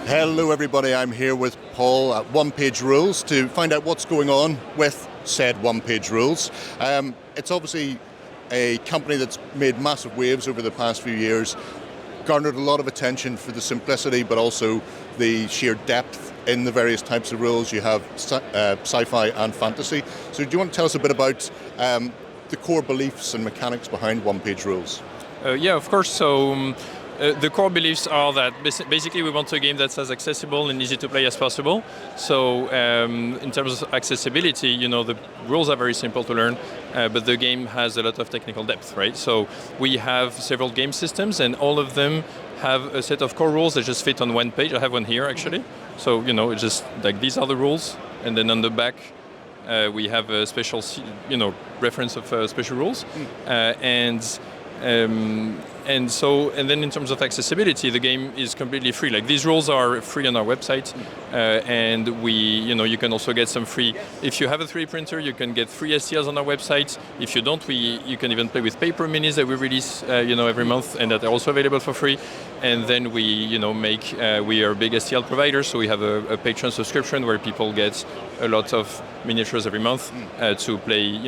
Hello everybody, I'm here with Paul at One Page Rules to find out what's going on with said One Page Rules. It's obviously a company that's made massive waves over the past few years, garnered a lot of attention for the simplicity but also the sheer depth in the various types of rules. You have sci-fi and fantasy. So do you want to tell us a bit about the core beliefs and mechanics behind One Page Rules? Yeah, of course. So the core beliefs are that basically we want a game that's as accessible and easy to play as possible. So in terms of accessibility, the rules are very simple to learn, but the game has a lot of technical depth, right? So we have several game systems and all of them have a set of core rules that just fit on one page. I have one here actually. So, it's just like these are the rules, and then on the back we have a special, reference of special rules. And then in terms of accessibility, the game is completely free. Like these rules are free on our website, and you can also get some free. If you have a 3D printer, you can get free STLs on our website. If you don't, you can even play with paper minis that we release, every month, and that are also available for free. And then we are a big STL provider, so we have a Patreon subscription where people get a lot of miniatures every month to play,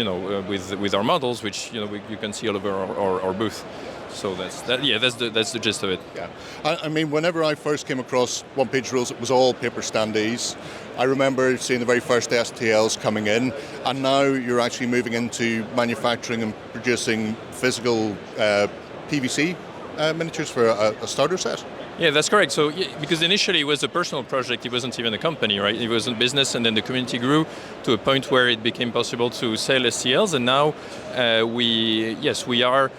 with our models, which you can see all over our booth. So that's the gist of it. Yeah, I mean, whenever I first came across One Page Rules, it was all paper standees. I remember seeing the very first STLs coming in, and now you're actually moving into manufacturing and producing physical PVC miniatures for a starter set. Yeah, that's correct. So, because initially it was a personal project, it wasn't even a company, right? It was a business, and then the community grew to a point where it became possible to sell STLs, and now we are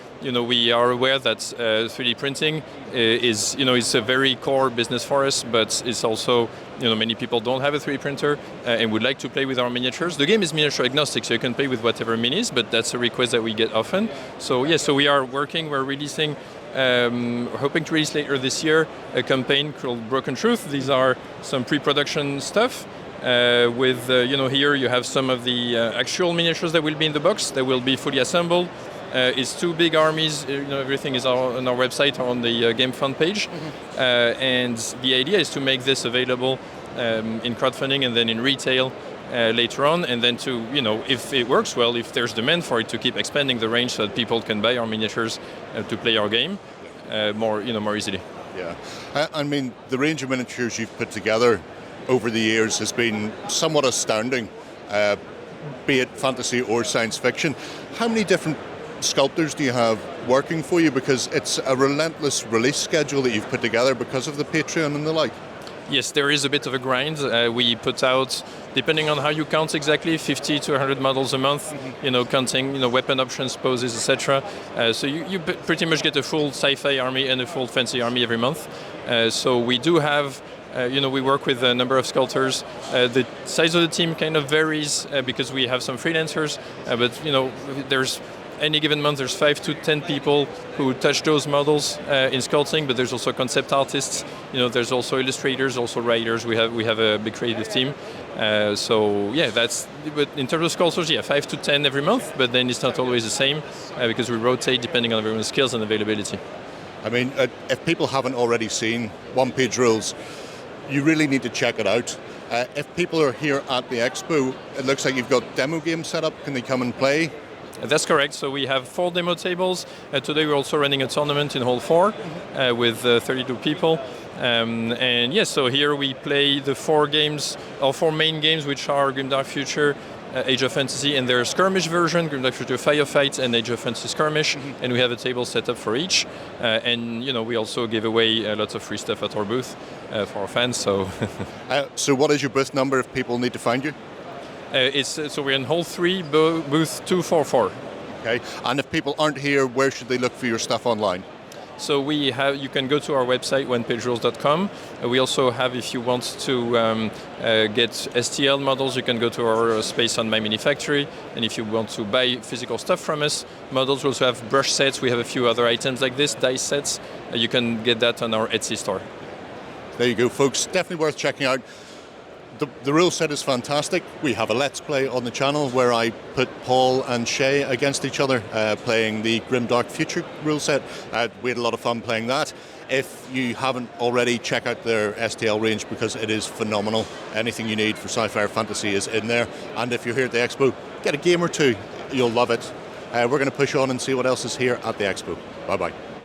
aware that 3D printing is a very core business for us, but it's also, many people don't have a 3D printer and would like to play with our miniatures. The game is miniature agnostic, so you can play with whatever minis, but that's a request that we get often. So we are we're releasing. Hoping to release later this year a campaign called Broken Truth. These are some pre-production stuff. Here you have some of the actual miniatures that will be in the box. They will be fully assembled. It's two big armies. Everything is on our website or on the game fund page. And the idea is to make this available in crowdfunding and then in retail later on, and then to, if it works well, if there's demand for it, to keep expanding the range so that people can buy our miniatures to play our game more easily. Yeah, I mean, the range of miniatures you've put together over the years has been somewhat astounding, be it fantasy or science fiction. How many different sculptors do you have working for you? Because it's a relentless release schedule that you've put together because of the Patreon and the like. Yes, there is a bit of a grind. We put out, depending on how you count exactly, 50 to 100 models a month, counting weapon options, poses, etc. So you pretty much get a full sci-fi army and a full fantasy army every month. So we do have, we work with a number of sculptors. The size of the team kind of varies because we have some freelancers, but there's any given month there's 5 to 10 people who touch those models in sculpting, but there's also concept artists, there's also illustrators, also writers. We have a big creative team. But in terms of sculptors, 5 to 10 every month, but then it's not always the same because we rotate depending on everyone's skills and availability. I mean, if people haven't already seen One Page Rules, you really need to check it out. If people are here at the Expo, it looks like you've got demo games set up. Can they come and play? That's correct. So we have 4 demo tables. Today we're also running a tournament in Hall 4 with 32 people. So here we play the 4 main games, which are Grimdark Future, Age of Fantasy, and their skirmish version, Grimdark Future Firefight and Age of Fantasy Skirmish. And we have a table set up for each. We also give away lots of free stuff at our booth for our fans. So what is your booth number if people need to find you? So we're in Hall 3, booth 244. Okay, and if people aren't here, where should they look for your stuff online? So you can go to our website, onepagerules.com. We also have, if you want to get STL models, you can go to our space on My Mini Factory. And if you want to buy physical stuff from us, models, we also have brush sets. We have a few other items like this, dice sets. You can get that on our Etsy store. There you go, folks. Definitely worth checking out. the rule set is fantastic. We have a Let's Play on the channel where I put Paul and Shay against each other, playing the Grimdark Future rule set. We had a lot of fun playing that. If you haven't already, check out their STL range because it is phenomenal. Anything you need for sci-fi or fantasy is in there. And if you're here at the Expo, get a game or two. You'll love it. We're going to push on and see what else is here at the Expo. Bye-bye.